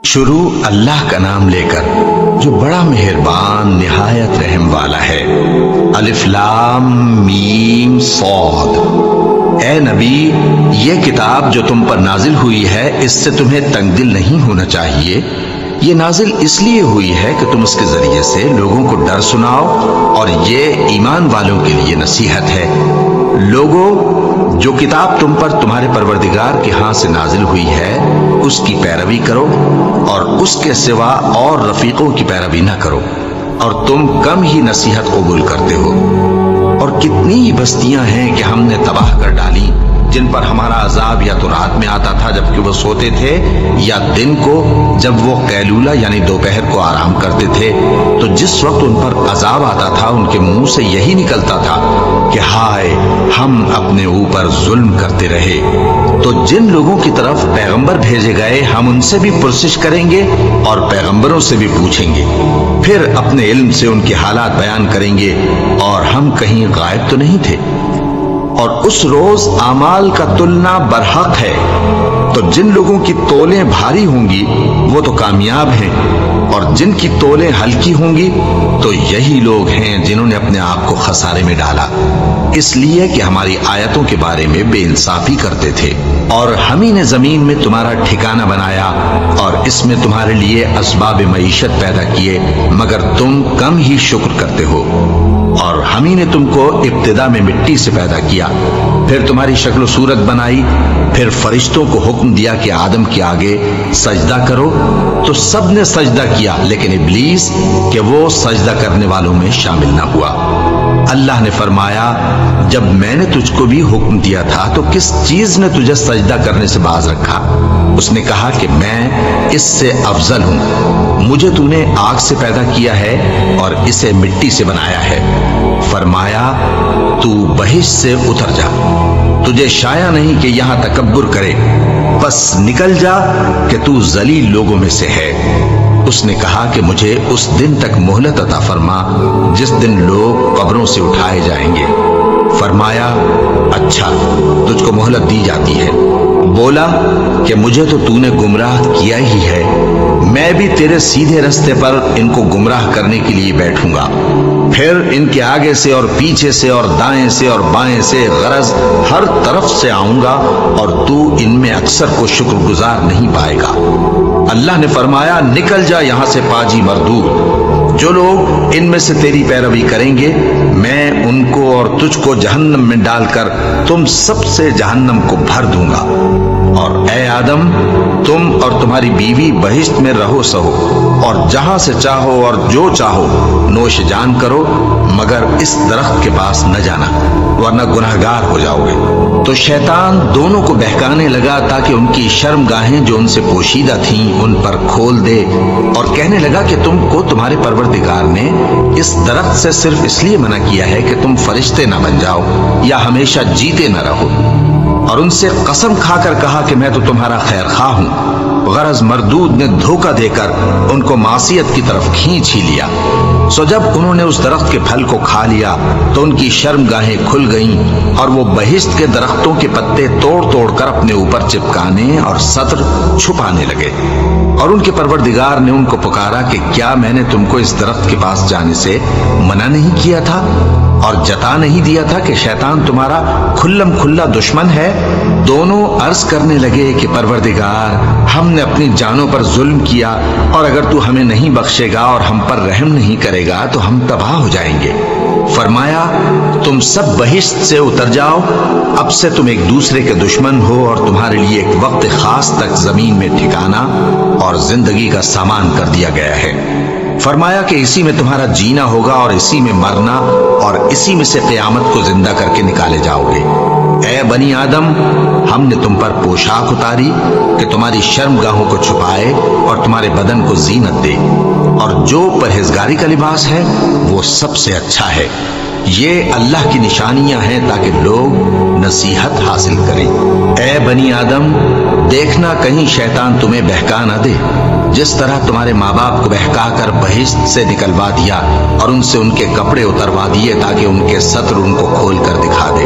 شروع اللہ کا نام لے کر جو بڑا مہربان نہایت رحم والا ہے۔ الف لام میم صاد۔ اے نبی، یہ کتاب جو تم پر نازل ہوئی ہے اس سے تمہیں تنگ دل نہیں ہونا چاہیے۔ یہ نازل اس لیے ہوئی ہے کہ تم اس کے ذریعے سے لوگوں کو ڈر سناؤ، اور یہ ایمان والوں کے لیے نصیحت ہے۔ لوگوں، جو کتاب تم پر تمہارے پروردگار کے ہاں سے نازل ہوئی ہے اس کی پیروی کرو، اور اس کے سوا اور رفیقوں کی پیروی نہ کرو، اور تم کم ہی نصیحت قبول کرتے ہو۔ اور کتنی ہی بستیاں ہیں کہ ہم نے تباہ کر ڈالی، جن پر ہمارا عذاب یا تو رات میں آتا تھا جبکہ وہ سوتے تھے، یا دن کو جب وہ قیلولہ یعنی دوپہر کو آرام کرتے تھے، تو جس وقت ان پر عذاب آتا تھا ان کے منہ سے یہی نکلتا تھا کہ ہائے، ہم اپنے اوپر ظلم کرتے رہے۔ تو جن لوگوں کی طرف پیغمبر بھیجے گئے ہم ان سے بھی پرسش کریں گے اور پیغمبروں سے بھی پوچھیں گے، پھر اپنے علم سے ان کے حالات بیان کریں گے، اور ہم کہیں غائب تو نہیں تھے۔ اور اس روز اعمال کا تلنا برحق ہے، تو جن لوگوں کی تولیں بھاری ہوں گی وہ تو کامیاب ہیں، اور جن کی تولیں ہلکی ہوں گی تو یہی لوگ ہیں جنہوں نے اپنے آپ کو خسارے میں ڈالا، اس لیے کہ ہماری آیتوں کے بارے میں بے انصافی کرتے تھے۔ اور ہم ہی نے زمین میں تمہارا ٹھکانہ بنایا، اور اس میں تمہارے لیے اسباب معیشت پیدا کیے، مگر تم کم ہی شکر کرتے ہو۔ اور ہم ہی نے تم کو ابتدا میں مٹی سے پیدا کیا، پھر تمہاری شکل و صورت بنائی، پھر فرشتوں کو حکم دیا کہ آدم کے آگے سجدہ کرو، تو سب نے سجدہ کیا، لیکن ابلیس کہ وہ سجدہ کرنے والوں میں شامل نہ ہوا۔ اللہ نے فرمایا، جب میں نے تجھ کو بھی حکم دیا تھا تو کس چیز نے تجھے سجدہ کرنے سے باز رکھا؟ اس نے کہا کہ میں اس سے افضل ہوں، مجھے تو نے آگ سے پیدا کیا ہے اور اسے مٹی سے بنایا ہے۔ فرمایا، تو بہشت سے اتر جا، تجھے شایع نہیں کہ یہاں تکبر کرے، بس نکل جا کہ تو ذلیل لوگوں میں سے ہے۔ اس نے کہا کہ مجھے اس دن تک مہلت عطا فرما جس دن لوگ قبروں سے اٹھائے جائیں گے۔ فرمایا، اچھا، تجھ کو مہلت دی جاتی ہے۔ بولا کہ مجھے تو نے گمراہ کیا ہی ہے، میں بھی تیرے سیدھے رستے پر ان کو گمراہ کرنے کے لیے بیٹھوں گا، پھر ان کے آگے سے اور پیچھے سے اور دائیں سے اور بائیں سے غرض ہر طرف سے آؤں گا، اور تو ان میں اکثر کو شکر گزار نہیں پائے گا۔ اللہ نے فرمایا، نکل جا یہاں سے پاجی مردود، جو لوگ ان میں سے تیری پیروی کریں گے میں ان کو اور تجھ کو جہنم میں ڈال کر تم سب سے جہنم کو بھر دوں گا۔ اور اے آدم، تم اور تمہاری بیوی بہشت میں رہو سہو، اور جہاں سے چاہو اور جو چاہو نوش جان کرو، مگر اس درخت کے پاس نہ جانا ورنہ گناہگار ہو جاؤ گے۔ تو شیطان دونوں کو بہکانے لگا تاکہ ان کی شرم گاہیں جو ان سے پوشیدہ تھیں ان پر کھول دے، اور کہنے لگا کہ تم کو تمہارے پروردگار نے اس درخت سے صرف اس لیے منع کیا ہے کہ تم فرشتے نہ بن جاؤ یا ہمیشہ جیتے نہ رہو۔ اور ان سے قسم کھا کر کہا کہ میں تو تمہارا خیر خواہ ہوں۔ غرض مردود نے دھوکہ دے کر ان کو معصیت کی طرف کھینچ ہی لیا۔ سو جب انہوں نے اس درخت کے پھل کو کھا لیا تو ان کی شرم گاہیں کھل گئیں، اور وہ بہشت کے درختوں کے پتے توڑ توڑ کر اپنے اوپر چپکانے اور سطر چھپانے لگے۔ اور ان کے پروردگار نے ان کو پکارا کہ کیا میں نے تم کو اس درخت کے پاس جانے سے منع نہیں کیا تھا، اور جتا نہیں دیا تھا کہ شیطان تمہارا کھلم کھلا دشمن ہے؟ دونوں عرض کرنے لگے کہ پروردگار، ہم نے اپنی جانوں پر ظلم کیا، اور اگر تو ہمیں نہیں بخشے گا اور ہم پر رحم نہیں کرے گا تو ہم تباہ ہو جائیں گے۔ فرمایا، تم سب بہشت سے اتر جاؤ، اب سے تم ایک دوسرے کے دشمن ہو، اور تمہارے لیے ایک وقت خاص تک زمین میں ٹھکانا اور زندگی کا سامان کر دیا گیا ہے۔ فرمایا کہ اسی میں تمہارا جینا ہوگا اور اسی میں مرنا، اور اسی میں سے قیامت کو زندہ کر کے نکالے جاؤ گے۔ اے بنی آدم، ہم نے تم پر پوشاک اتاری کہ تمہاری شرم گاہوں کو چھپائے اور تمہارے بدن کو زینت دے، اور جو پرہیزگاری کا لباس ہے وہ سب سے اچھا ہے۔ یہ اللہ کی نشانیاں ہیں تاکہ لوگ نصیحت حاصل کریں۔ اے بنی آدم، دیکھنا کہیں شیطان تمہیں بہکا نہ دے، جس طرح تمہارے ماں باپ کو بہکا کر بہشت سے نکلوا دیا اور ان سے ان کے کپڑے اتروا دیے تاکہ ان کے ستر ان کو کھول کر دکھا دے۔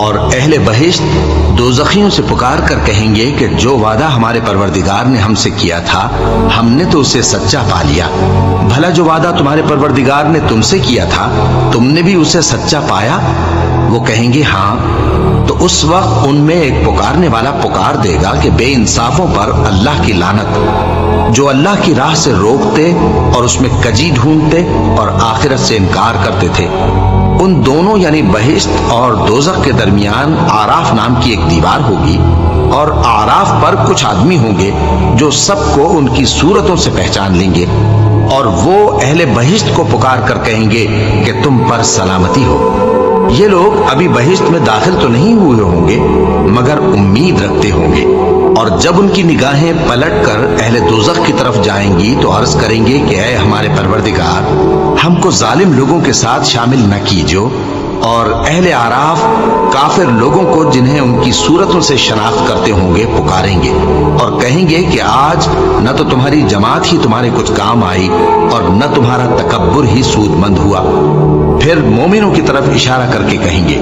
اور اہل بہشت دوزخیوں سے پکار کر کہیں گے کہ جو وعدہ ہمارے پروردگار نے ہم سے کیا تھا ہم نے تو اسے سچا پا لیا۔ بھلا جو وعدہ تمہارے پروردگار نے تم سے کیا تھا تم نے بھی اسے سچا پایا؟ وہ کہیں گے ہاں۔ تو اس وقت ان میں ایک پکارنے والا پکار دے گا کہ بے انصافوں پر اللہ کی لعنت، جو اللہ کی راہ سے روکتے اور اس میں کجی ڈھونڈتے اور آخرت سے انکار کرتے تھے۔ ان دونوں یعنی بہشت اور دوزخ کے درمیان آراف نام کی ایک دیوار ہوگی، اور آراف پر کچھ آدمی ہوں گے جو سب کو ان کی صورتوں سے پہچان لیں گے، اور وہ اہل بہشت کو پکار کر کہیں گے کہ تم پر سلامتی ہو۔ یہ لوگ ابھی بہشت میں داخل تو نہیں ہوئے ہوں گے مگر امید رکھتے ہوں گے، اور جب ان کی نگاہیں پلٹ کر اہل دوزخ کی طرف جائیں گی تو عرض کریں گے کہ اے ہمارے پروردگار، ہم کو ظالم لوگوں کے ساتھ شامل نہ کیجو۔ اور اہل آراف کافر لوگوں کو جنہیں ان کی صورتوں سے شناخت کرتے ہوں گے پکاریں گے اور کہیں گے کہ آج نہ تو تمہاری جماعت ہی تمہارے کچھ کام آئی اور نہ تمہارا تکبر ہی سود مند ہوا۔ پھر مومنوں کی طرف اشارہ کر کے کہیں گے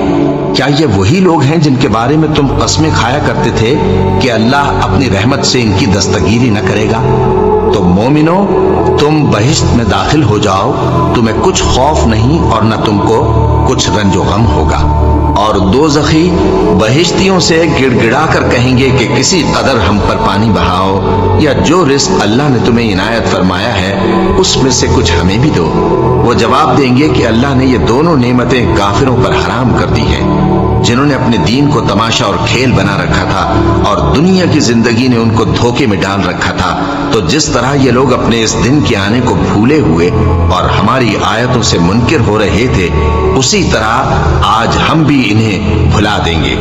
کیا یہ وہی لوگ ہیں جن کے بارے میں تم قسمیں کھایا کرتے تھے کہ اللہ اپنی رحمت سے ان کی دستگیری نہ کرے گا؟ تو مومنوں، تم بہشت میں داخل ہو جاؤ، تمہیں کچھ خوف نہیں اور نہ تم کو کچھ رنج و غم ہوگا۔ اور دوزخی بہشتیوں سے گڑ گڑا کر کہیں گے کہ کسی قدر ہم پر پانی بہاؤ، یا جو رزق اللہ نے تمہیں عنایت فرمایا ہے اس میں سے کچھ ہمیں بھی دو۔ وہ جواب دیں گے کہ اللہ نے یہ دونوں نعمتیں کافروں پر حرام کر دی ہیں، جنہوں نے اپنے دین کو تماشا اور کھیل بنا رکھا تھا اور دنیا کی زندگی نے ان کو دھوکے میں ڈال رکھا تھا۔ تو جس طرح یہ لوگ اپنے اس دن کے آنے کو بھولے ہوئے اور ہماری آیتوں سے منکر ہو رہے تھے، اسی طرح آج ہم بھی انہیں بھلا دیں گے۔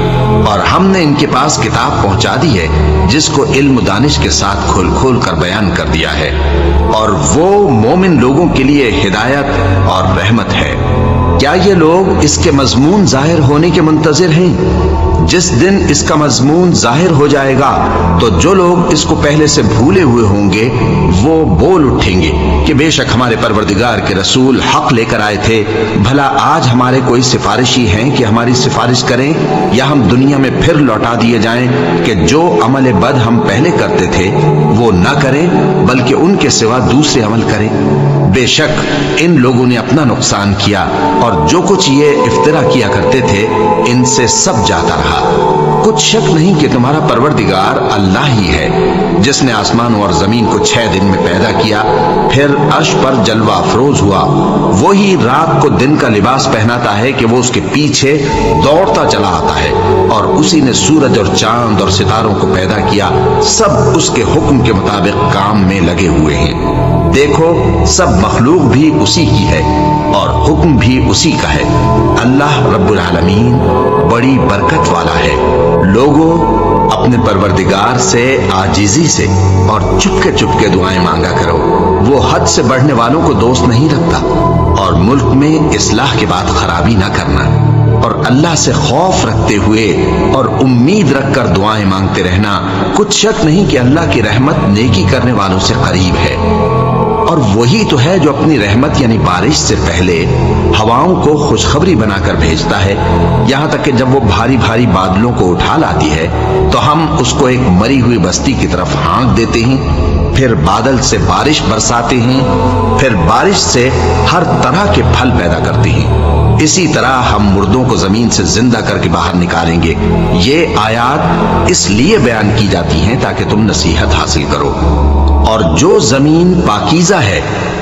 اور ہم نے ان کے پاس کتاب پہنچا دی ہے جس کو علم و دانش کے ساتھ کھول کھول کر بیان کر دیا ہے، اور وہ مومن لوگوں کے لیے ہدایت اور رحمت ہے۔ کیا یہ لوگ اس کے مضمون ظاہر ہونے کے منتظر ہیں؟ جس دن اس کا مضمون ظاہر ہو جائے گا تو جو لوگ اس کو پہلے سے بھولے ہوئے ہوں گے وہ بول اٹھیں گے کہ بے شک ہمارے پروردگار کے رسول حق لے کر آئے تھے، بھلا آج ہمارے کوئی سفارشی ہیں کہ ہماری سفارش کریں، یا ہم دنیا میں پھر لوٹا دیے جائیں کہ جو عمل بد ہم پہلے کرتے تھے وہ نہ کریں بلکہ ان کے سوا دوسرے عمل کریں۔ بے شک ان لوگوں نے اپنا نقصان کیا، اور جو کچھ یہ افترا کیا کرتے تھے ان سے سب جاتا رہا۔ کچھ شک نہیں کہ تمہارا پروردگار اللہ ہی ہے جس نے آسمانوں اور زمین کو 6 دن میں پیدا کیا، پھر عرش پر جلوہ افروز ہوا۔ وہی رات کو دن کا لباس پہناتا ہے کہ وہ اس کے پیچھے دوڑتا چلا آتا ہے، اور اسی نے سورج اور چاند اور ستاروں کو پیدا کیا، سب اس کے حکم کے مطابق کام میں لگے ہوئے ہیں۔ دیکھو سب مخلوق بھی اسی کی ہے اور حکم بھی اسی کا ہے۔ اللہ رب العالمین بڑی برکت والا ہے۔ لوگوں، اپنے پروردگار سے عاجزی سے اور چپکے چپکے دعائیں مانگا کرو، وہ حد سے بڑھنے والوں کو دوست نہیں رکھتا، اور ملک میں اصلاح کے بعد خرابی نہ کرنا، اور اللہ سے خوف رکھتے ہوئے اور امید رکھ کر دعائیں مانگتے رہنا۔ کچھ شک نہیں کہ اللہ کی رحمت نیکی کرنے والوں سے قریب ہے، اور وہی تو ہے جو اپنی رحمت یعنی بارش سے پہلے ہواؤں کو خوشخبری بنا کر بھیجتا ہے، یہاں تک کہ جب وہ بھاری بھاری بادلوں کو اٹھا لاتی ہے تو ہم اس کو ایک مری ہوئی بستی کی طرف ہانک دیتے ہیں، پھر بادل سے بارش برساتے ہیں، پھر بارش سے ہر طرح کے پھل پیدا کرتے ہیں۔ اسی طرح ہم مردوں کو زمین سے زندہ کر کے باہر نکالیں گے۔ یہ آیات اس لیے بیان کی جاتی ہیں تاکہ تم نصیحت حاصل کرو۔ اور جو زمین پاکیزہ ہے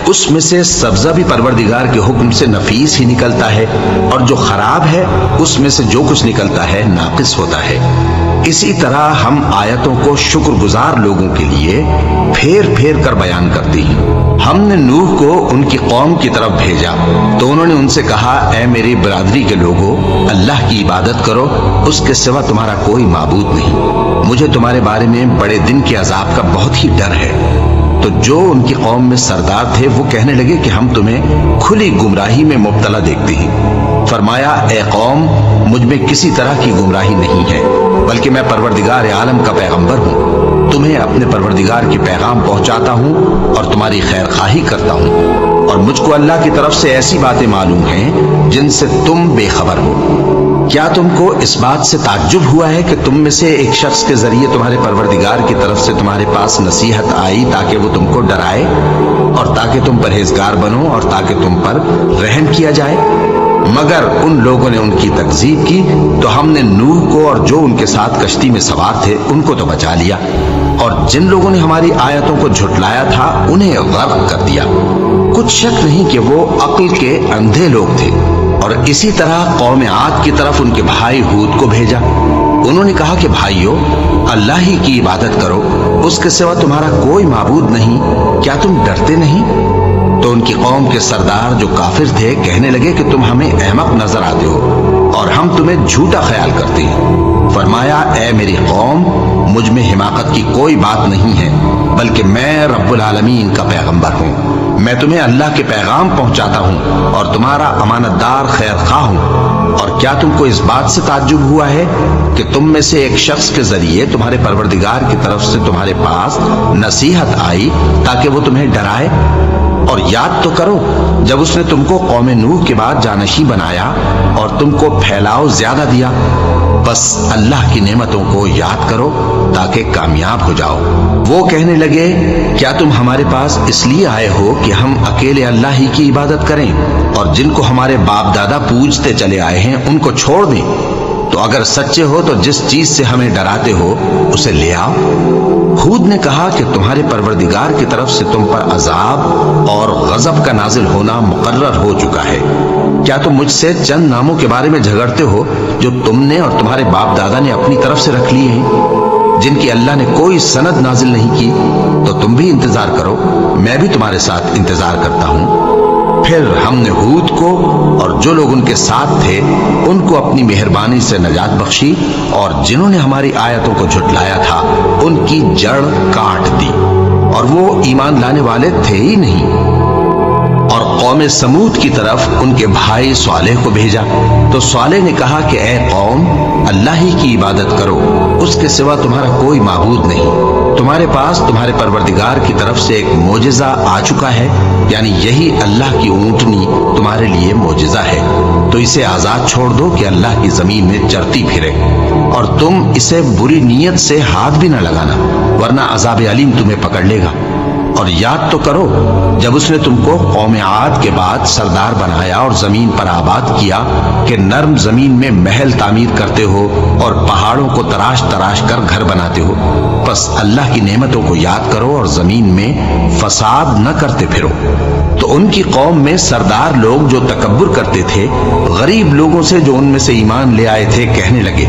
اس میں سے سبزہ بھی پروردگار کے حکم سے نفیس ہی نکلتا ہے، اور جو خراب ہے اس میں سے جو کچھ نکلتا ہے ناقص ہوتا ہے۔ اسی طرح ہم آیتوں کو شکر گزار لوگوں کے لیے پھیر پھیر کر بیان کرتے ہیں۔ ہم نے نوح کو ان کی قوم کی طرف بھیجا تو انہوں نے ان سے کہا، اے میری برادری کے لوگوں، اللہ کی عبادت کرو، اس کے سوا تمہارا کوئی معبود نہیں، مجھے تمہارے بارے میں بڑے دن کے عذاب کا بہت ہی ڈر ہے۔ تو جو ان کی قوم میں سردار تھے وہ کہنے لگے کہ ہم تمہیں کھلی گمراہی میں مبتلا دیکھتے ہیں۔ فرمایا، اے قوم، مجھ میں کسی طرح کی گمراہی نہیں ہے، بلکہ میں پروردگار عالم کا پیغمبر ہوں، تمہیں اپنے پروردگار کی پیغام پہنچاتا ہوں اور تمہاری خیر خواہی کرتا ہوں، اور مجھ کو اللہ کی طرف سے ایسی باتیں معلوم ہیں جن سے تم بے خبر ہو۔ کیا تم کو اس بات سے تعجب ہوا ہے کہ تم میں سے ایک شخص کے ذریعے تمہارے پروردگار کی طرف سے تمہارے پاس نصیحت آئی تاکہ وہ تم کو ڈرائے اور تاکہ تم پرہیزگار بنو اور تاکہ تم پر رحم کیا جائے؟ مگر ان لوگوں نے ان کی تکذیب کی تو ہم نے نوح کو اور جو ان کے ساتھ کشتی میں سوار تھے ان کو تو بچا لیا، اور جن لوگوں نے ہماری آیتوں کو جھٹلایا تھا انہیں غرق کر دیا۔ کچھ شک نہیں کہ وہ عقل کے اندھے لوگ تھے۔ اور اسی طرح قوم عاد کی طرف ان کے بھائی ہود کو بھیجا۔ انہوں نے کہا کہ بھائیو، اللہ ہی کی عبادت کرو، اس کے سوا تمہارا کوئی معبود نہیں، کیا تم ڈرتے نہیں؟ تو ان کی قوم کے سردار جو کافر تھے کہنے لگے کہ تم ہمیں احمق نظر آتے ہو اور ہم تمہیں جھوٹا خیال کرتے ہیں۔ فرمایا، اے میری قوم، مجھ میں حماقت کی کوئی بات نہیں ہے، بلکہ میں رب العالمین کا پیغمبر ہوں۔ میں تمہیں اللہ کے پیغام پہنچاتا ہوں اور تمہارا امانت دار خیر خواہ ہوں۔ اور کیا تم کو اس بات سے تعجب ہوا ہے کہ تم میں سے ایک شخص کے ذریعے تمہارے پروردگار کی طرف سے تمہارے پاس نصیحت آئی تاکہ وہ تمہیں ڈرائے؟ اور یاد تو کرو جب اس نے تم کو قوم نوح کے بعد جانشی بنایا اور تم کو پھیلاؤ زیادہ دیا۔ بس اللہ کی نعمتوں کو یاد کرو تاکہ کامیاب ہو جاؤ۔ وہ کہنے لگے، کیا تم ہمارے پاس اس لیے آئے ہو کہ ہم اکیلے اللہ ہی کی عبادت کریں اور جن کو ہمارے باپ دادا پوجتے چلے آئے ہیں ان کو چھوڑ دیں؟ تو اگر سچے ہو تو جس چیز سے ہمیں ڈراتے ہو اسے لے آؤ۔ ہود نے کہا کہ تمہارے پروردگار کی طرف سے تم پر عذاب اور غضب کا نازل ہونا مقرر ہو چکا ہے۔ کیا تم مجھ سے چند ناموں کے بارے میں جھگڑتے ہو جو تم نے اور تمہارے باپ دادا نے اپنی طرف سے رکھ لیے ہیں، جن کی اللہ نے کوئی سند نازل نہیں کی؟ تو تم بھی انتظار کرو، میں بھی تمہارے ساتھ انتظار کرتا ہوں۔ پھر ہم نے ہود کو اور جو لوگ ان کے ساتھ تھے ان کو اپنی مہربانی سے نجات بخشی، اور جنہوں نے ہماری آیتوں کو جھٹلایا تھا ان کی جڑ کاٹ دی، اور وہ ایمان لانے والے تھے ہی نہیں۔ اور قوم سمود کی طرف ان کے بھائی صالح کو بھیجا تو صالح نے کہا کہ اے قوم، اللہ ہی کی عبادت کرو، اس کے سوا تمہارا کوئی معبود نہیں۔ تمہارے پاس تمہارے پروردگار کی طرف سے ایک معجزہ آ چکا ہے، یعنی یہی اللہ کی اونٹنی تمہارے لیے معجزہ ہے، تو اسے آزاد چھوڑ دو کہ اللہ کی زمین میں چرتی پھرے، اور تم اسے بری نیت سے ہاتھ بھی نہ لگانا، ورنہ عذاب علیم تمہیں پکڑ لے گا۔ اور یاد تو کرو جب اس نے تم کو قوم عاد کے بعد سردار بنایا اور زمین پر آباد کیا کہ نرم زمین میں محل تعمیر کرتے ہو اور پہاڑوں کو تراش تراش کر گھر بناتے ہو۔ بس اللہ کی نعمتوں کو یاد کرو اور زمین میں فساد نہ کرتے پھرو۔ تو ان کی قوم میں سردار لوگ جو تکبر کرتے تھے غریب لوگوں سے جو ان میں سے ایمان لے آئے تھے کہنے لگے،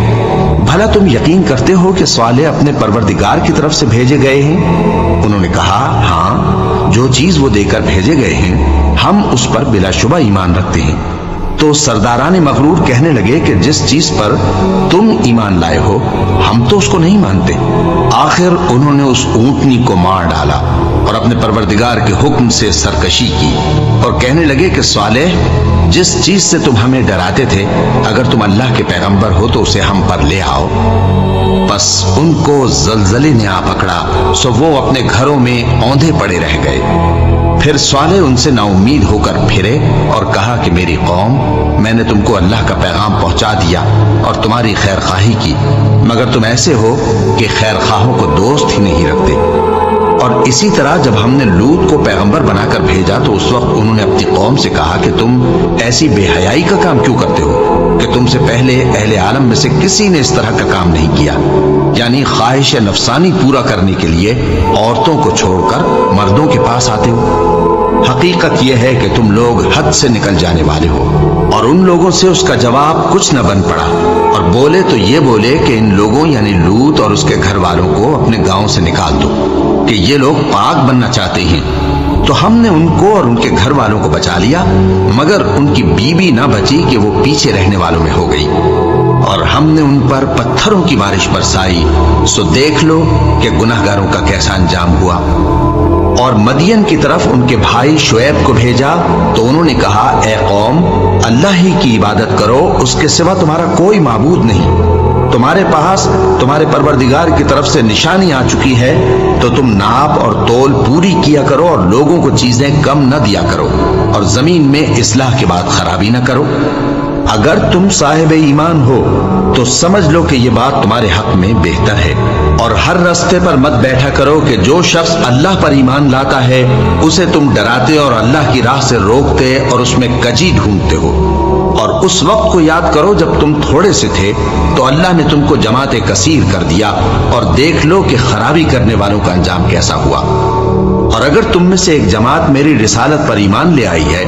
بھلا تم یقین کرتے ہو کہ صالح اپنے پروردگار کی طرف سے بھیجے گئے ہیں؟ انہوں نے کہا، ہاں، جو چیز وہ دے کر بھیجے گئے ہیں ہم اس پر بلا شبہ ایمان رکھتے ہیں۔ تو سرداران مغرور کہنے لگے کہ جس چیز پر تم ایمان لائے ہو ہم تو اس کو نہیں مانتے۔ آخر انہوں نے اس اونٹنی کو مار ڈالا اور اپنے پروردگار کے حکم سے سرکشی کی، اور کہنے لگے کہ صالح، جس چیز سے تم ہمیں ڈراتے تھے اگر تم اللہ کے پیغمبر ہو تو اسے ہم پر لے آؤ۔ بس ان کو زلزلے نے آ پکڑا، سو وہ اپنے گھروں میں اوندھے پڑے رہ گئے۔ پھر صالح ان سے نا امید ہو کر پھرے اور کہا کہ میری قوم، میں نے تم کو اللہ کا پیغام پہنچا دیا اور تمہاری خیر خواہی کی، مگر تم ایسے ہو کہ خیر خواہوں کو دوست ہی نہیں رکھتے۔ اور اسی طرح جب ہم نے لوط کو پیغمبر بنا کر بھیجا تو اس وقت انہوں نے اپنی قوم سے کہا کہ تم ایسی بے حیائی کا کام کیوں کرتے ہو کہ تم سے پہلے اہل عالم میں سے کسی نے اس طرح کا کام نہیں کیا، یعنی خواہش نفسانی پورا کرنے کے لیے عورتوں کو چھوڑ کر مردوں کے پاس آتے ہو۔ حقیقت یہ ہے کہ تم لوگ حد سے نکل جانے والے ہو۔ اور ان لوگوں سے اس کا جواب کچھ نہ بن پڑا، اور بولے تو یہ بولے کہ ان لوگوں یعنی لوط اور اس کے گھر والوں کو اپنے گاؤں سے نکال دو کہ یہ لوگ پاک بننا چاہتے ہیں۔ تو ہم نے ان کو اور ان کے گھر والوں کو بچا لیا، مگر ان کی بیوی نہ بچی کہ وہ پیچھے رہنے والوں میں ہو گئی، اور ہم نے ان پر پتھروں کی بارش برسائی، سو دیکھ لو کہ گناہگاروں کا کیسا انجام ہوا۔ اور مدین کی طرف ان کے بھائی شعیب کو بھیجا تو انہوں نے کہا، اے قوم، اللہ ہی کی عبادت کرو، اس کے سوا تمہارا کوئی معبود نہیں۔ تمہارے پاس تمہارے پروردگار کی طرف سے نشانی آ چکی ہے، تو تم ناپ اور تول پوری کیا کرو اور لوگوں کو چیزیں کم نہ دیا کرو، اور زمین میں اصلاح کے بعد خرابی نہ کرو۔ اگر تم صاحب ایمان ہو تو سمجھ لو کہ یہ بات تمہارے حق میں بہتر ہے، اور ہر راستے پر مت بیٹھا کرو کہ جو شخص اللہ پر ایمان لاتا ہے اسے تم ڈراتے اور اللہ کی راہ سے روکتے اور اس میں کجی ڈھونڈتے ہو۔ اور اس وقت کو یاد کرو جب تم تھوڑے سے تھے تو اللہ نے تم کو جماعت کثیر کر دیا، اور دیکھ لو کہ خرابی کرنے والوں کا انجام کیسا ہوا۔ اور اگر تم میں سے ایک جماعت میری رسالت پر ایمان لے آئی ہے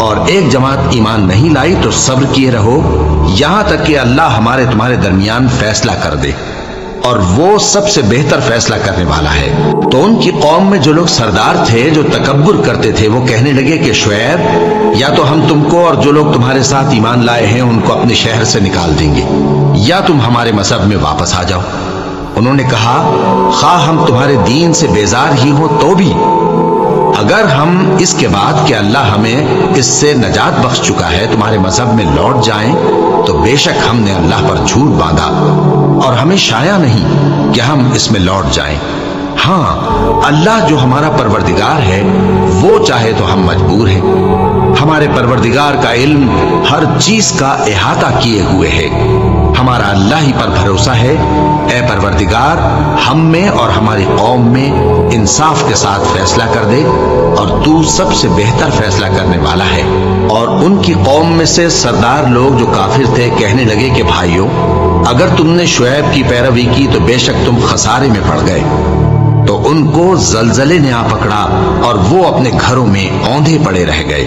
اور ایک جماعت ایمان نہیں لائی تو صبر کیے رہو یہاں تک کہ اللہ ہمارے تمہارے درمیان فیصلہ کر دے، اور وہ سب سے بہتر فیصلہ کرنے والا ہے۔ تو ان کی قوم میں جو لوگ سردار تھے جو تکبر کرتے تھے وہ کہنے لگے کہ شعیب، یا تو ہم تم کو اور جو لوگ تمہارے ساتھ ایمان لائے ہیں ان کو اپنے شہر سے نکال دیں گے، یا تم ہمارے مذہب میں واپس آ جاؤ۔ انہوں نے کہا، خواہ ہم تمہارے دین سے بیزار ہی ہوں تو بھی اگر ہم اس کے بعد کہ اللہ ہمیں اس سے نجات بخش چکا ہے تمہارے مذہب میں لوٹ جائیں تو بے شک ہم نے اللہ پر جھوٹ باندھا، اور ہمیں شایع نہیں کہ ہم اس میں لوٹ جائیں۔ ہاں، اللہ جو ہمارا پروردگار ہے وہ چاہے تو ہم مجبور ہیں۔ ہمارے پروردگار کا علم ہر چیز کا احاطہ کیے ہوئے ہے۔ ہمارا اللہ ہی پر بھروسہ ہے۔ اے پروردگار، ہم میں اور ہماری قوم میں انصاف کے ساتھ فیصلہ کر دے، اور تو سب سے بہتر فیصلہ کرنے والا ہے۔ اور ان کی قوم میں سے سردار لوگ جو کافر تھے کہنے لگے کہ بھائیو، اگر تم نے شعیب کی پیروی کی تو بے شک تم خسارے میں پڑ گئے۔ تو ان کو زلزلے نے آ پکڑا اور وہ اپنے گھروں میں اوندھے پڑے رہ گئے۔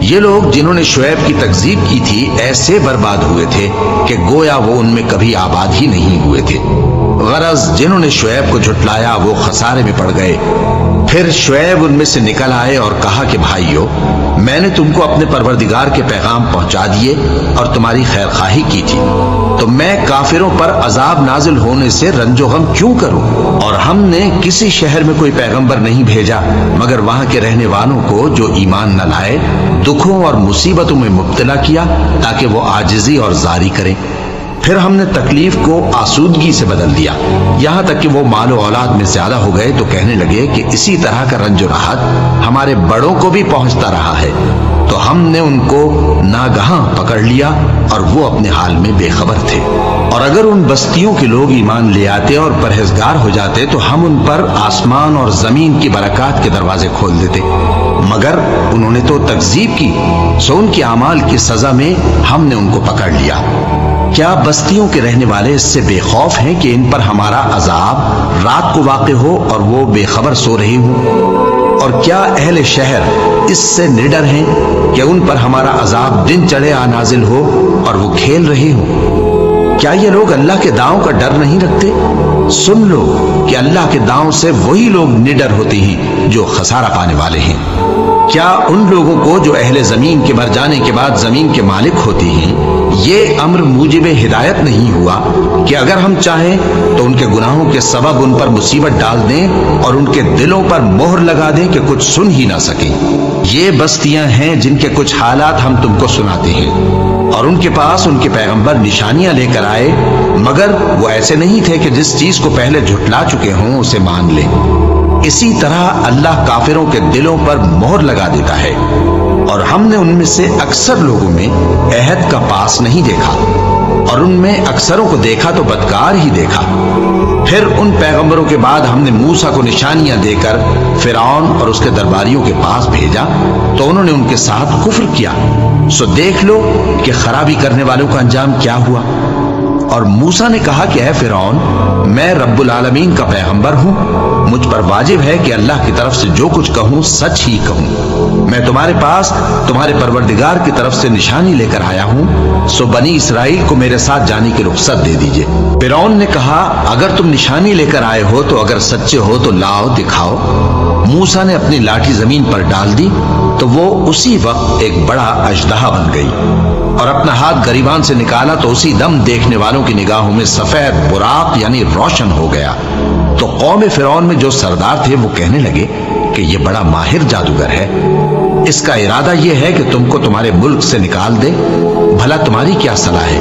یہ لوگ جنہوں نے شعیب کی تکذیب کی تھی ایسے برباد ہوئے تھے کہ گویا وہ ان میں کبھی آباد ہی نہیں ہوئے تھے۔ غرض جنہوں نے شعیب کو جھٹلایا وہ خسارے میں پڑ گئے۔ پھر شعیب ان میں سے نکل آئے اور کہا کہ بھائیو، میں نے تم کو اپنے پروردگار کے پیغام پہنچا دیے اور تمہاری خیر خواہی کی تھی، تو میں کافروں پر عذاب نازل ہونے سے رنج و غم کیوں کروں؟ اور ہم نے کسی شہر میں کوئی پیغمبر نہیں بھیجا مگر وہاں کے رہنے والوں کو جو ایمان نہ لائے دکھوں اور مصیبتوں میں مبتلا کیا تاکہ وہ عاجزی اور زاری کریں۔ پھر ہم نے تکلیف کو آسودگی سے بدل دیا، یہاں تک کہ وہ مال و اولاد میں زیادہ ہو گئے تو کہنے لگے کہ اسی طرح کا رنج و راحت ہمارے بڑوں کو بھی پہنچتا رہا ہے۔ تو ہم نے ان کو ناگہاں پکڑ لیا اور وہ اپنے حال میں بے خبر تھے۔ اور اگر ان بستیوں کے لوگ ایمان لے آتے اور پرہیزگار ہو جاتے تو ہم ان پر آسمان اور زمین کی برکات کے دروازے کھول دیتے، مگر انہوں نے تو تکذیب کی، سو ان کے اعمال کی سزا میں ہم نے ان کو پکڑ لیا۔ کیا بستیوں کے رہنے والے اس سے بے خوف ہیں کہ ان پر ہمارا عذاب رات کو واقع ہو اور وہ بے خبر سو رہی ہوں؟ اور کیا اہل شہر اس سے نڈر ہیں کہ ان پر ہمارا عذاب دن چڑھے آ نازل ہو اور وہ کھیل رہے ہوں؟ کیا یہ لوگ اللہ کے داؤں کا ڈر نہیں رکھتے؟ سن لو کہ اللہ کے داؤں سے وہی لوگ نڈر ہوتے ہیں جو خسارہ پانے والے ہیں۔ کیا ان لوگوں کو جو اہل زمین کے مر جانے کے بعد زمین کے مالک ہوتے ہیں یہ امر موجب ہدایت نہیں ہوا کہ اگر ہم چاہیں تو ان کے گناہوں کے سبب ان پر مصیبت ڈال دیں اور ان کے دلوں پر مہر لگا دیں کہ کچھ سن ہی نہ سکیں؟ یہ بستیاں ہیں جن کے کچھ حالات ہم تم کو سناتے ہیں، اور ان کے پاس ان کے پیغمبر نشانیاں لے کر آئے، مگر وہ ایسے نہیں تھے کہ جس چیز کو پہلے جھٹلا چکے ہوں اسے مان لیں۔ اسی طرح اللہ کافروں کے دلوں پر مہر لگا دیتا ہے، اور ہم نے ان میں سے اکثر لوگوں میں عہد کا پاس نہیں دیکھا، اور ان میں اکثروں کو دیکھا تو بدکار ہی دیکھا۔ پھر ان پیغمبروں کے بعد ہم نے موسیٰ کو نشانیاں دے کر فرعون اور اس کے درباریوں کے پاس بھیجا تو انہوں نے ان کے ساتھ کفر کیا، سو دیکھ لو کہ خرابی کرنے والوں کا انجام کیا ہوا۔ اور موسیٰ نے کہا کہ اے فرعون، میں رب العالمین کا پیغمبر ہوں، مجھ پر واجب ہے کہ اللہ کی طرف سے جو کچھ کہوں سچ ہی کہوں۔ میں تمہارے پاس تمہارے پروردگار کی طرف سے نشانی لے کر آیا ہوں، سو بنی اسرائیل کو میرے ساتھ جانے کی رخصت دے دیجئے۔ فرعون نے کہا، اگر تم نشانی لے کر آئے ہو تو اگر سچے ہو تو لاؤ دکھاؤ۔ موسیٰ نے اپنی لاٹھی زمین پر ڈال دی تو وہ اسی وقت ایک بڑا اژدہا بن گئی، اور اپنا ہاتھ گریبان سے نکالا تو اسی دم دیکھنے والوں کی نگاہوں میں سفید براق یعنی روشن ہو گیا۔ تو قوم فرعون میں جو سردار تھے وہ کہنے لگے کہ یہ بڑا ماہر جادوگر ہے، اس کا ارادہ یہ ہے کہ تم کو تمہارے ملک سے نکال دے، بھلا تمہاری کیا صلاح ہے؟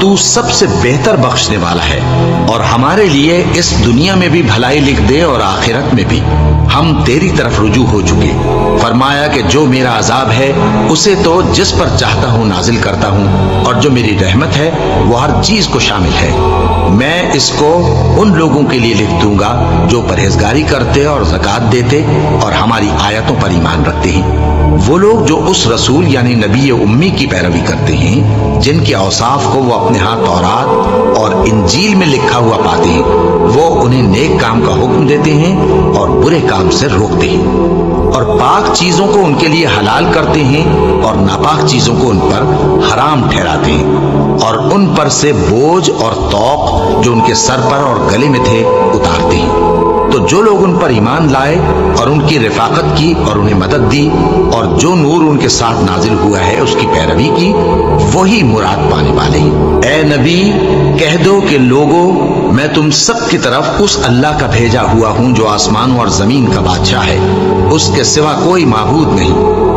تو سب سے بہتر بخشنے والا ہے، اور ہمارے لیے اس دنیا میں بھی بھلائی لکھ دے اور آخرت میں بھی، ہم تیری طرف رجوع ہو چکے۔ فرمایا کہ جو میرا عذاب ہے اسے تو جس پر چاہتا ہوں نازل کرتا ہوں، اور جو میری رحمت ہے وہ ہر چیز کو شامل ہے۔ میں اس کو ان لوگوں کے لیے لکھ دوں گا جو پرہیزگاری کرتے اور زکوٰۃ دیتے اور ہماری آیتوں پر ایمان رکھتے ہیں۔ وہ لوگ جو اس رسول یعنی نبی امی کی پیروی کرتے ہیں جن کے اوصاف کو وہ اپنے ہاں تورات اور انجیل میں لکھا ہوا پاتے ہیں، وہ انہیں نیک کام کا حکم دیتے ہیں اور برے کام سے روکتے ہیں، اور پاک چیزوں کو ان کے لیے حلال کرتے ہیں اور ناپاک چیزوں کو ان پر حرام ٹھہراتے ہیں، اور ان پر سے بوجھ اور طوق جو ان کے سر پر اور گلے میں تھے اتارتے ہیں۔ تو جو لوگ ان پر ایمان لائے اور ان کی رفاقت کی اور انہیں مدد دی اور جو نور ان کے ساتھ نازل ہوا ہے اس کی پیروی کی، وہی مراد پانے والے ہیں۔ اے نبی کہہ دو کہ لوگوں، میں تم سب کی طرف اس اللہ کا بھیجا ہوا ہوں جو آسمانوں اور زمین کا بادشاہ ہے، اس کے سوا کوئی معبود نہیں،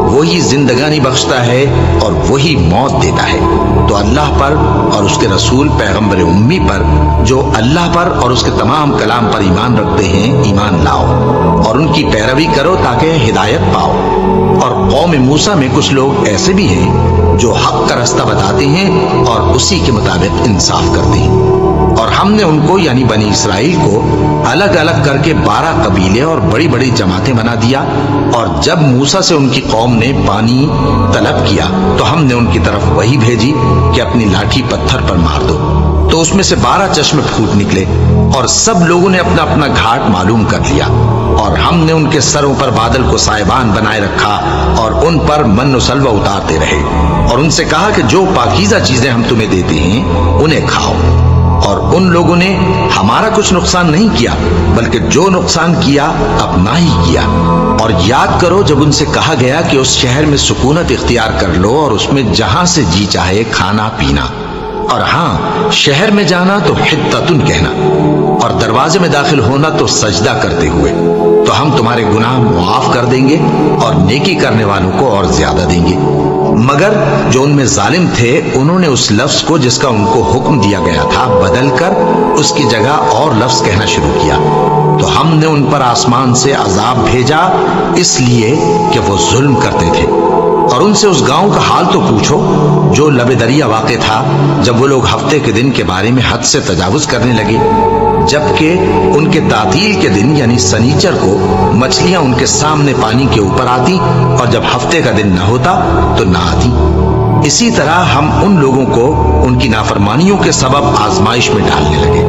وہی زندگانی بخشتا ہے اور وہی موت دیتا ہے۔ تو اللہ پر اور اس کے رسول پیغمبر امی پر جو اللہ پر اور اس کے تمام کلام پر ایمان رکھتے ہیں ایمان لاؤ اور ان کی پیروی کرو تاکہ ہدایت پاؤ۔ اور قوم موسیٰ میں کچھ لوگ ایسے بھی ہیں جو حق کا رستہ بتاتے ہیں اور اسی کے مطابق انصاف کرتے ہیں، اور ہم نے ان کو یعنی بنی اسرائیل کو الگ الگ کر کے 12 قبیلے اور بڑی بڑی جماعتیں بنا دیا، اور جب موسیٰ سے ان کی قوم نے پانی طلب کیا تو ہم نے ان کی طرف وہی بھیجی کہ اپنی لاٹھی پتھر پر مار دو، تو اس میں سے 12 چشمے پھوٹ نکلے، اور سب لوگوں نے اپنا اپنا گھاٹ معلوم کر لیا، اور ہم نے ان کے سروں پر بادل کو سائبان بنائے رکھا اور ان پر من و سلوہ اتارتے رہے، اور ان سے کہا کہ جو پاکیزہ چیزیں ہم تمہیں دیتے ہیں انہیں کھاؤ، اور ان لوگوں نے ہمارا کچھ نقصان نہیں کیا بلکہ جو نقصان کیا اپنا ہی کیا۔ اور یاد کرو جب ان سے کہا گیا کہ اس شہر میں سکونت اختیار کر لو اور اس میں جہاں سے جی چاہے کھانا پینا، اور ہاں شہر میں جانا تو حطتن کہنا، اور دروازے میں داخل ہونا تو سجدہ کرتے ہوئے، تو ہم تمہارے گناہ معاف کر دیں گے اور نیکی کرنے والوں کو اور زیادہ دیں گے۔ مگر جو ان میں ظالم تھے انہوں نے اس لفظ کو جس کا ان کو حکم دیا گیا تھا بدل کر اس کی جگہ اور لفظ کہنا شروع کیا، تو ہم نے ان پر آسمان سے عذاب بھیجا اس لیے کہ وہ ظلم کرتے تھے۔ اور ان سے اس گاؤں کا حال تو پوچھو جو لب دریا واقع تھا، جب وہ لوگ ہفتے کے دن کے بارے میں حد سے تجاوز کرنے لگے، جبکہ ان کے تعطیل کے دن یعنی سنیچر کو مچھلیاں ان کے سامنے پانی کے اوپر آتی، اور جب ہفتے کا دن نہ ہوتا تو نہ آتی۔ اسی طرح ہم ان لوگوں کو ان کی نافرمانیوں کے سبب آزمائش میں ڈالنے لگے۔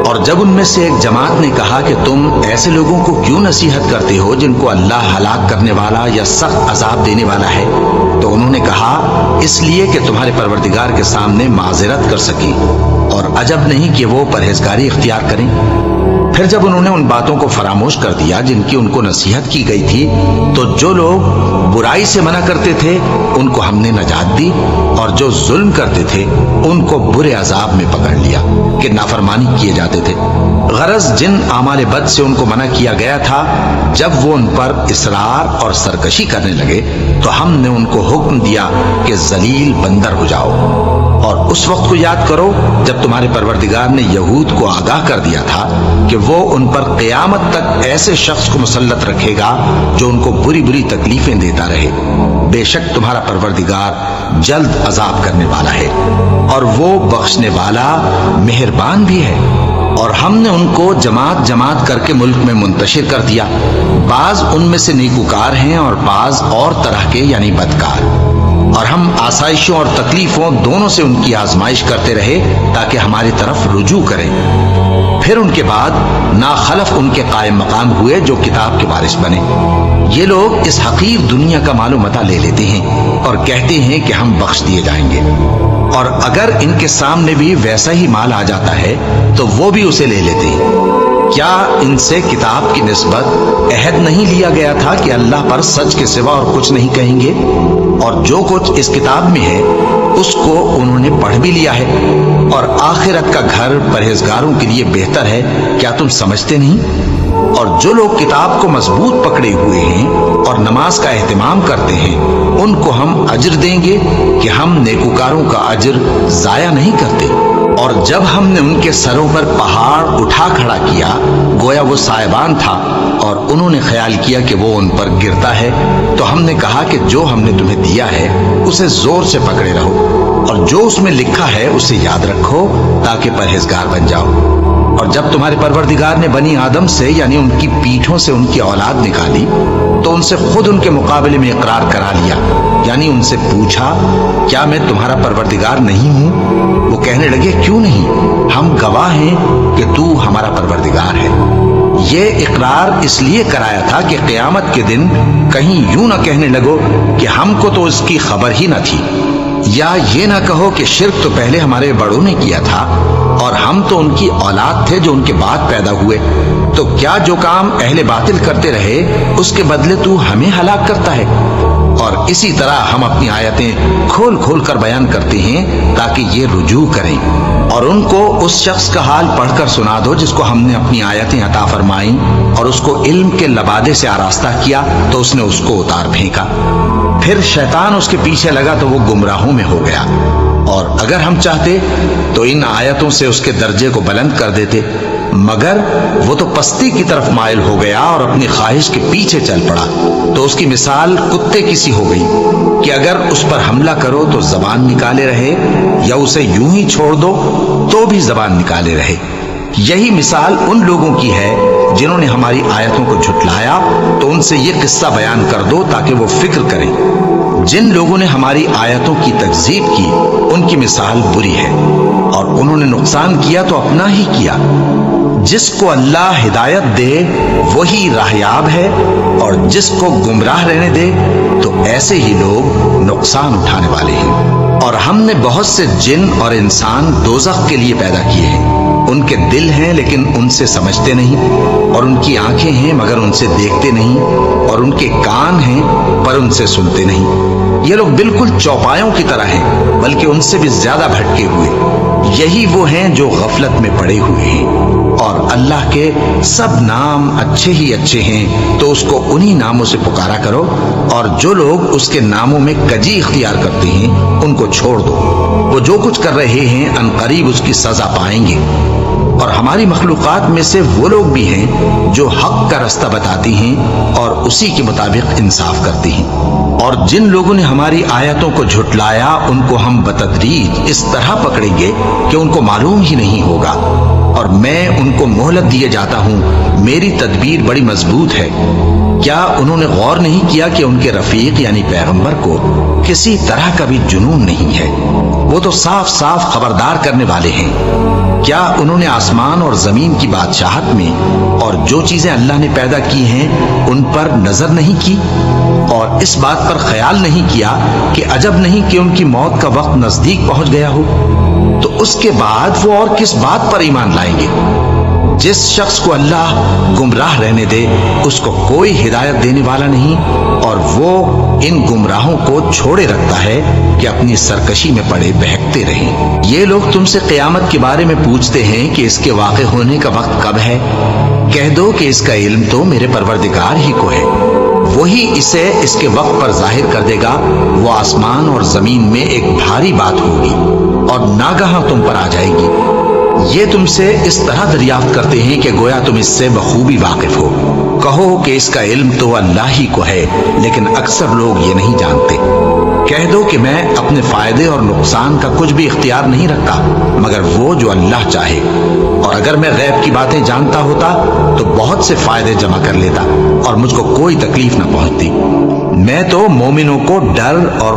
اور جب ان میں سے ایک جماعت نے کہا کہ تم ایسے لوگوں کو کیوں نصیحت کرتے ہو جن کو اللہ ہلاک کرنے والا یا سخت عذاب دینے والا ہے، تو انہوں نے کہا اس لیے کہ تمہارے پروردگار کے سامنے معذرت کر سکیں، اور عجب نہیں کہ وہ پرہیزگاری اختیار کریں۔ پھر جب انہوں نے ان باتوں کو فراموش کر دیا جن کی ان کو نصیحت کی گئی تھی، تو جو لوگ برائی سے منع کرتے تھے ان کو ہم نے نجات دی، اور جو ظلم کرتے تھے ان کو برے عذاب میں پکڑ لیا کہ نافرمانی کیے جاتے تھے۔ غرض جن اعمال بد سے ان کو منع کیا گیا تھا، جب وہ ان پر اصرار اور سرکشی کرنے لگے تو ہم نے ان کو حکم دیا کہ ذلیل بندر ہو جاؤ۔ اور اس وقت کو یاد کرو جب تمہارے پروردگار نے یہود کو آگاہ کر دیا تھا کہ وہ ان پر قیامت تک ایسے شخص کو مسلط رکھے گا جو ان کو بری بری تکلیفیں دیتا رہے۔ بے شک تمہارا پروردگار جلد عذاب کرنے والا ہے، اور وہ بخشنے والا مہربان بھی ہے۔ اور ہم نے ان کو جماعت جماعت کر کے ملک میں منتشر کر دیا، بعض ان میں سے نیکوکار ہیں اور بعض اور طرح کے یعنی بدکار، اور ہم آسائشوں اور تکلیفوں دونوں سے ان کی آزمائش کرتے رہے تاکہ ہماری طرف رجوع کریں۔ پھر ان کے بعد ناخلف ان کے قائم مقام ہوئے جو کتاب کے وارث بنے۔ یہ لوگ اس حقیر دنیا کا مال و متاع لے لیتے ہیں اور کہتے ہیں کہ ہم بخش دیے جائیں گے، اور اگر ان کے سامنے بھی ویسا ہی مال آ جاتا ہے تو وہ بھی اسے لے لیتے ہیں۔ کیا ان سے کتاب کی نسبت عہد نہیں لیا گیا تھا کہ اللہ پر سچ کے سوا اور کچھ نہیں کہیں گے؟ اور جو کچھ اس کتاب میں ہے اس کو انہوں نے پڑھ بھی لیا ہے، اور آخرت کا گھر پرہیزگاروں کے لیے بہتر ہے، کیا تم سمجھتے نہیں؟ اور جو لوگ کتاب کو مضبوط پکڑے ہوئے ہیں اور نماز کا اہتمام کرتے ہیں ان کو ہم اجر دیں گے کہ ہم نیکوکاروں کا اجر ضائع نہیں کرتے۔ اور جب ہم نے ان کے سروں پر پہاڑ اٹھا کھڑا کیا گویا وہ سائبان تھا، اور انہوں نے خیال کیا کہ وہ ان پر گرتا ہے، تو ہم نے کہا کہ جو ہم نے تمہیں دیا ہے اسے زور سے پکڑے رہو، اور جو اس میں لکھا ہے اسے یاد رکھو تاکہ پرہیزگار بن جاؤ۔ اور جب تمہارے پروردگار نے بنی آدم سے یعنی ان کی پیٹھوں سے ان کی اولاد نکالی تو ان سے خود ان کے مقابلے میں اقرار کرا لیا، یعنی ان سے پوچھا کیا میں تمہارا پروردگار نہیں ہوں؟ وہ کہنے لگے کیوں نہیں، ہم گواہ ہیں کہ تو ہمارا پروردگار ہے۔ یہ اقرار اس لیے کرایا تھا کہ قیامت کے دن کہیں یوں نہ کہنے لگو کہ ہم کو تو اس کی خبر ہی نہ تھی، یا یہ نہ کہو کہ شرک تو پہلے ہمارے بڑوں نے کیا تھا اور ہم تو ان کی اولاد تھے جو ان کے بعد پیدا ہوئے، تو کیا جو کام اہل باطل کرتے رہے اس کے بدلے تو ہمیں ہلاک کرتا ہے؟ اور اسی طرح ہم اپنی آیتیں کھول کھول کر بیان کرتے ہیں تاکہ یہ رجوع کریں، اور ان کو اس شخص کا حال پڑھ کر سنا دو جس کو ہم نے اپنی آیتیں عطا فرمائیں اور اس کو علم کے لبادے سے آراستہ کیا تو اس نے اس کو اتار پھینکا، پھر شیطان اس کے پیچھے لگا تو وہ گمراہوں میں ہو گیا، اور اگر ہم چاہتے تو ان آیتوں سے اس کے درجے کو بلند کر دیتے، مگر وہ تو پستی کی طرف مائل ہو گیا اور اپنی خواہش کے پیچھے چل پڑا، تو اس کی مثال کتے کی سی ہو گئی کہ اگر اس پر حملہ کرو تو زبان نکالے رہے، یا اسے یوں ہی چھوڑ دو تو بھی زبان نکالے رہے۔ یہی مثال ان لوگوں کی ہے جنہوں نے ہماری آیتوں کو جھٹلایا، تو ان سے یہ قصہ بیان کر دو تاکہ وہ فکر کریں۔ جن لوگوں نے ہماری آیتوں کی تکذیب کی ان کی مثال بری ہے، اور انہوں نے نقصان کیا تو اپنا ہی کیا۔ جس کو اللہ ہدایت دے وہی راہیاب ہے، اور جس کو گمراہ رہنے دے تو ایسے ہی لوگ نقصان اٹھانے والے ہیں۔ اور ہم نے بہت سے جن اور انسان دوزخ کے لیے پیدا کیے ہیں، ان کے دل ہیں لیکن ان سے سمجھتے نہیں، اور ان کی آنکھیں ہیں مگر ان سے دیکھتے نہیں، اور ان کے کان ہیں پر ان سے سنتے نہیں۔ یہ لوگ بالکل چوپایوں کی طرح ہیں بلکہ ان سے بھی زیادہ بھٹکے ہوئے۔ یہی وہ ہیں جو غفلت میں پڑے ہوئے ہیں، اور اللہ کے سب نام اچھے ہی اچھے ہیں تو اس کو انہی ناموں سے پکارا کرو، اور جو لوگ اس کے ناموں میں کجی اختیار کرتے ہیں ان کو چھوڑ دو، وہ جو کچھ کر رہے ہیں عنقریب اس کی سزا پائیں گے۔ اور ہماری مخلوقات میں سے وہ لوگ بھی ہیں جو حق کا رستہ بتاتی ہیں اور اسی کے مطابق انصاف کرتی ہیں، اور جن لوگوں نے ہماری آیتوں کو جھٹلایا ان کو ہم بتدریج اس طرح پکڑیں گے کہ ان کو معلوم ہی نہیں ہوگا، اور میں ان کو مہلت دیے جاتا ہوں، میری تدبیر بڑی مضبوط ہے۔ کیا انہوں نے غور نہیں کیا کہ ان کے رفیق یعنی پیغمبر کو کسی طرح کا بھی جنون نہیں ہے، وہ تو صاف صاف خبردار کرنے والے ہیں۔ کیا انہوں نے آسمان اور زمین کی بادشاہت میں اور جو چیزیں اللہ نے پیدا کی ہیں ان پر نظر نہیں کی، اور اس بات پر خیال نہیں کیا کہ عجب نہیں کہ ان کی موت کا وقت نزدیک پہنچ گیا ہو؟ تو اس کے بعد وہ اور کس بات پر ایمان لائیں گے؟ جس شخص کو اللہ گمراہ رہنے دے اس کو کوئی ہدایت دینے والا نہیں، اور وہ ان گمراہوں کو چھوڑے رکھتا ہے کہ اپنی سرکشی میں پڑے بہکتے رہیں۔ یہ لوگ تم سے قیامت کے بارے میں پوچھتے ہیں کہ اس کے واقع ہونے کا وقت کب ہے؟ کہہ دو کہ اس کا علم تو میرے پروردگار ہی کو ہے، وہی اسے اس کے وقت پر ظاہر کر دے گا۔ وہ آسمان اور زمین میں ایک بھاری بات ہوگی اور ناگہاں تم پر آ جائے گی۔ یہ تم سے اس طرح دریافت کرتے ہیں کہ گویا تم اس سے بخوبی واقف ہو۔ کہو کہ اس کا علم تو اللہ ہی کو ہے، لیکن اکثر لوگ یہ نہیں جانتے۔ کہہ دو کہ میں اپنے فائدے اور نقصان کا کچھ بھی اختیار نہیں رکھتا مگر وہ جو اللہ چاہے، اور اگر میں غیب کی باتیں جانتا ہوتا تو بہت سے فائدے جمع کر لیتا اور مجھ کو کوئی تکلیف نہ پہنچتی۔ میں تو مومنوں کو ڈر اور